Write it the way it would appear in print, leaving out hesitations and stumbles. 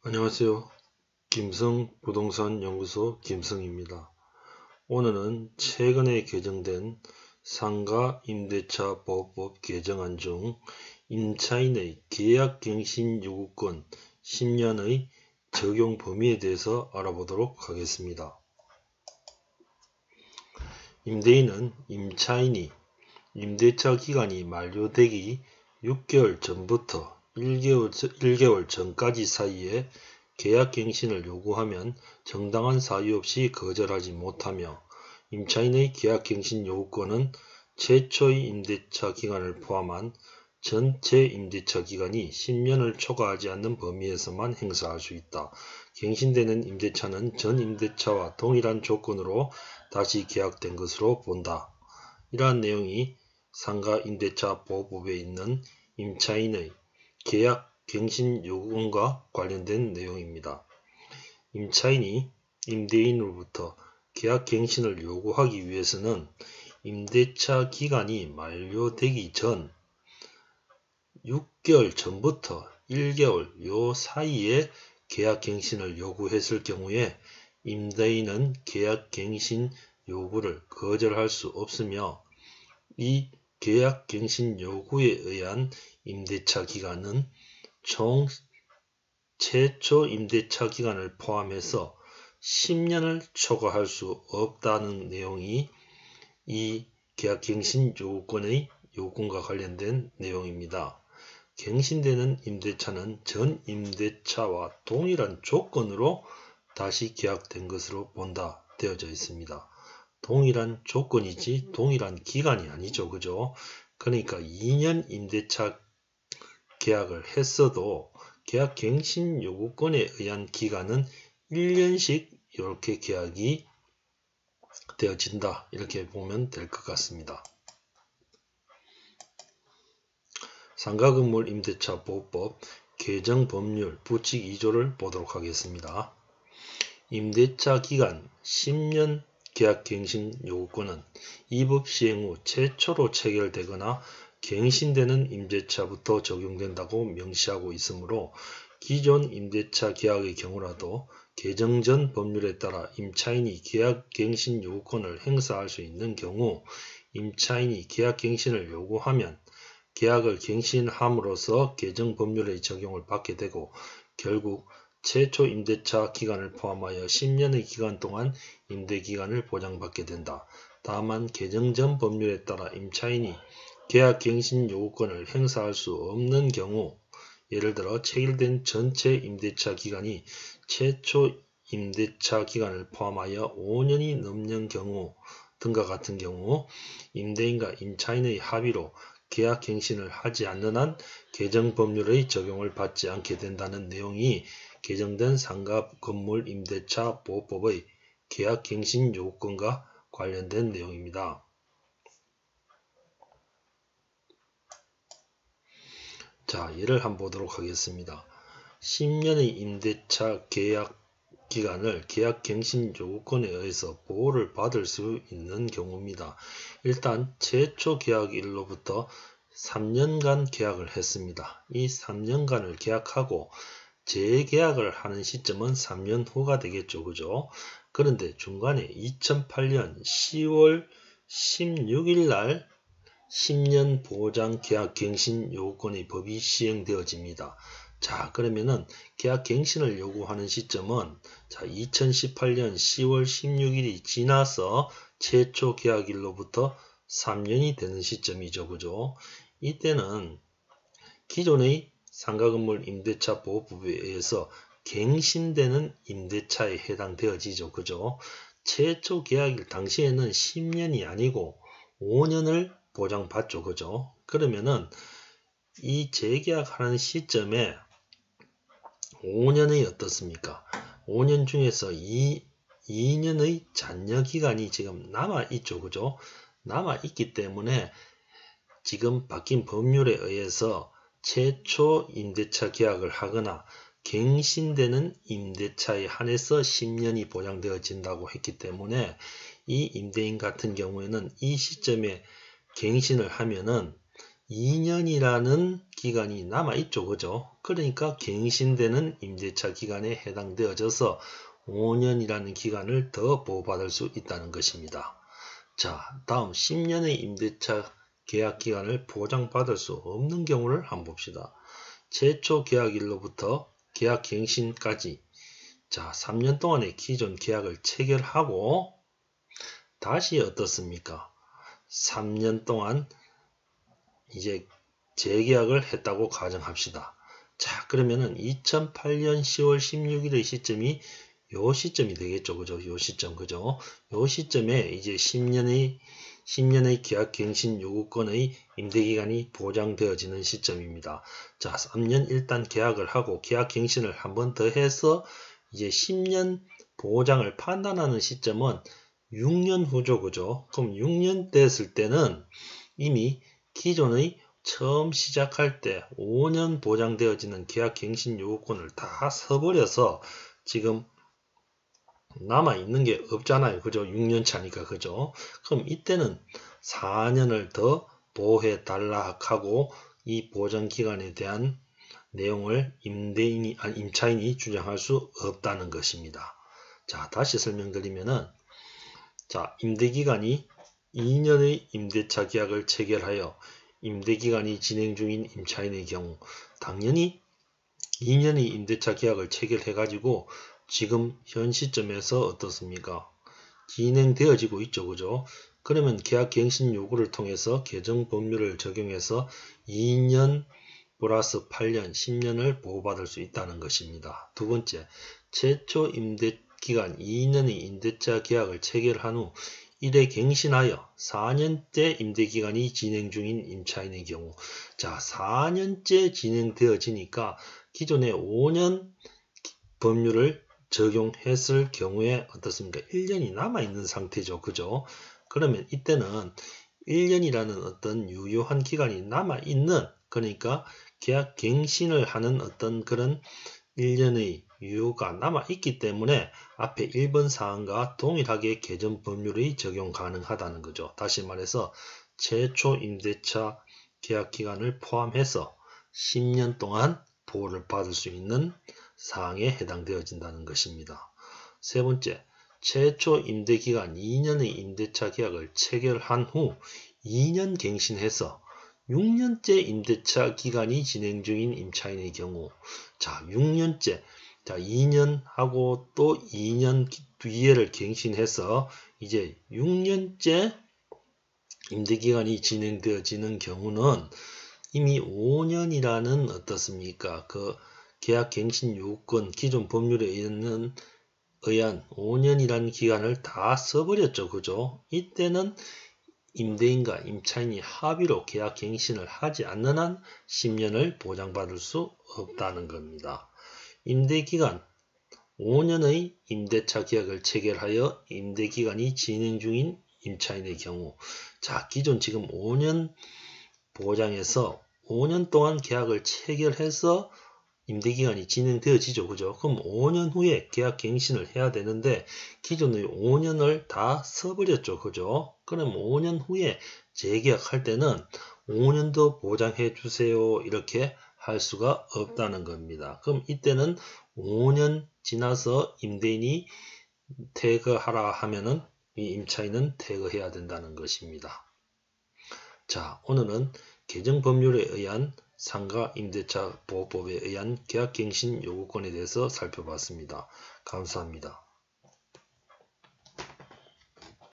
안녕하세요. 김성부동산연구소 김성입니다. 오늘은 최근에 개정된 상가임대차보호법 개정안 중 임차인의 계약갱신요구권 10년의 적용 범위에 대해서 알아보도록 하겠습니다. 임대인은 임차인이 임대차 기간이 만료되기 6개월 전부터 1개월 전까지 사이에 계약갱신을 요구하면 정당한 사유 없이 거절하지 못하며 임차인의 계약갱신 요구권은 최초의 임대차 기간을 포함한 전체 임대차 기간이 10년을 초과하지 않는 범위에서만 행사할 수 있다. 갱신되는 임대차는 전 임대차와 동일한 조건으로 다시 계약된 것으로 본다. 이러한 내용이 상가임대차보호법에 있는 임차인의 계약갱신 요구권과 관련된 내용입니다. 임차인이 임대인으로부터 계약갱신을 요구하기 위해서는 임대차 기간이 만료되기 전 6개월 전부터 1개월 요 사이에 계약갱신을 요구했을 경우에 임대인은 계약갱신 요구를 거절할 수 없으며 이 계약갱신 요구에 의한 임대차 기간은 총 최초 임대차 기간을 포함해서 10년을 초과할 수 없다는 내용이 이 계약갱신 요구권의 요건과 관련된 내용입니다. 갱신되는 임대차는 전 임대차와 동일한 조건으로 다시 계약된 것으로 본다 되어져 있습니다. 동일한 조건이지 동일한 기간이 아니죠. 그죠? 그러니까 2년 임대차 계약을 했어도 계약갱신 요구권에 의한 기간은 1년씩 이렇게 계약이 되어진다. 이렇게 보면 될 것 같습니다. 상가건물 임대차 보호법 개정 법률 부칙 2조를 보도록 하겠습니다. 임대차 기간 10년 계약갱신 요구권은 이 법 시행 후 최초로 체결되거나 갱신되는 임대차부터 적용된다고 명시하고 있으므로 기존 임대차 계약의 경우라도 개정 전 법률에 따라 임차인이 계약갱신 요구권을 행사할 수 있는 경우 임차인이 계약갱신을 요구하면 계약을 갱신함으로써 개정 법률의 적용을 받게 되고 결국 최초 임대차 기간을 포함하여 10년의 기간 동안 임대기간을 보장받게 된다. 다만 개정 전 법률에 따라 임차인이 계약갱신 요구권을 행사할 수 없는 경우 예를 들어 체결된 전체 임대차 기간이 최초 임대차 기간을 포함하여 5년이 넘는 경우 등과 같은 경우 임대인과 임차인의 합의로 계약갱신을 하지 않는 한 개정 법률의 적용을 받지 않게 된다는 내용이 개정된 상가건물 임대차 보호법의 계약갱신 요구권과 관련된 내용입니다. 자, 예를 한번 보도록 하겠습니다. 10년의 임대차 계약 기간을 계약갱신 요구권에 의해서 보호를 받을 수 있는 경우입니다. 일단 최초 계약일로부터 3년간 계약을 했습니다. 이 3년간을 계약하고 재계약을 하는 시점은 3년 후가 되겠죠. 그죠? 그런데 중간에 2008년 10월 16일 날 10년 보장 계약갱신 요구권의 법이 시행되어집니다. 자, 그러면은 계약갱신을 요구하는 시점은 2018년 10월 16일이 지나서 최초 계약일로부터 3년이 되는 시점이죠. 그죠? 이때는 기존의 상가건물 임대차 보호법에 의해서 갱신되는 임대차에 해당되어지죠. 그죠? 최초 계약일 당시에는 10년이 아니고 5년을 보장받죠. 그죠? 그러면은 이 재계약하는 시점에 5년의 어떻습니까? 5년 중에서 2년의 잔여 기간이 지금 남아있죠. 그죠? 남아있기 때문에 지금 바뀐 법률에 의해서 최초 임대차 계약을 하거나 갱신되는 임대차에 한해서 10년이 보장되어진다고 했기 때문에 이 임대인 같은 경우에는 이 시점에 갱신을 하면은 2년이라는 기간이 남아있죠. 그죠? 그러니까 갱신되는 임대차 기간에 해당되어져서 5년이라는 기간을 더 보호받을 수 있다는 것입니다. 자, 다음 10년의 임대차 계약 기간을 보장받을 수 없는 경우를 한번 봅시다. 최초 계약일로부터 계약 갱신까지 자 3년 동안의 기존 계약을 체결하고 다시 어떻습니까? 3년 동안 이제 재계약을 했다고 가정합시다. 자, 그러면은 2008년 10월 16일의 시점이 요 시점이 되겠죠. 그죠? 요 시점, 그죠? 요 시점에 이제 10년의 계약갱신 요구권의 임대기간이 보장되어지는 시점입니다. 자, 3년 일단 계약을 하고 계약갱신을 한 번 더 해서 이제 10년 보장을 판단하는 시점은 6년 후죠. 그죠? 그럼 6년 됐을 때는 이미 기존의 처음 시작할 때 5년 보장되어지는 계약갱신 요구권을 다 써버려서 지금 남아있는 게 없잖아요. 그죠? 6년 차니까. 그죠? 그럼 이때는 4년을 더 보호해 달라 하고 이 보장기간에 대한 내용을 임차인이 주장할 수 없다는 것입니다. 자, 다시 설명드리면은 자, 임대기간이 2년의 임대차 계약을 체결하여 임대기간이 진행 중인 임차인의 경우 당연히 2년의 임대차 계약을 체결해가지고 지금 현 시점에서 어떻습니까? 진행되어지고 있죠. 그죠? 그러면 계약갱신 요구를 통해서 개정 법률을 적용해서 2년 플러스 8년, 10년을 보호받을 수 있다는 것입니다. 두 번째, 최초 임대기간 2년의 임대차 계약을 체결한 후 1회 갱신하여 4년째 임대기간이 진행 중인 임차인의 경우 자 4년째 진행되어지니까 기존의 5년 법률을 적용했을 경우에 어떻습니까? 1년이 남아있는 상태죠. 그죠? 그러면 이때는 1년이라는 어떤 유효한 기간이 남아있는 그러니까 계약 갱신을 하는 어떤 그런 1년의 유효가 남아있기 때문에 앞에 1번 사항과 동일하게 개정 법률의 적용 가능하다는 거죠. 다시 말해서 최초 임대차 계약 기간을 포함해서 10년 동안 보호를 받을 수 있는 사항에 해당되어진다는 것입니다. 세 번째, 최초 임대기간 2년의 임대차 계약을 체결한 후 2년 갱신해서 6년째 임대차 기간이 진행 중인 임차인의 경우 자 6년째 자 2년 하고 또 2년 뒤에를 갱신해서 이제 6년째 임대기간이 진행되어지는 경우는 이미 5년이라는 어떻습니까? 그 계약갱신 요건 기존 법률에 의한 5년이라는 기간을 다 써버렸죠. 그죠? 이때는 임대인과 임차인이 합의로 계약갱신을 하지 않는 한 10년을 보장받을 수 없다는 겁니다. 임대기간 5년의 임대차 계약을 체결하여 임대기간이 진행 중인 임차인의 경우 자 기존 지금 5년 보장에서 5년 동안 계약을 체결해서 임대기간이 진행되어지죠. 그죠? 그럼 5년 후에 계약 갱신을 해야 되는데 기존의 5년을 다 써버렸죠. 그죠? 그럼 5년 후에 재계약할 때는 5년 더 보장해 주세요. 이렇게 할 수가 없다는 겁니다. 그럼 이때는 5년 지나서 임대인이 퇴거하라 하면은 이 임차인은 퇴거해야 된다는 것입니다. 자, 오늘은 개정 법률에 의한 상가 임대차 보호법에 의한 계약갱신 요구권에 대해서 살펴봤습니다. 감사합니다.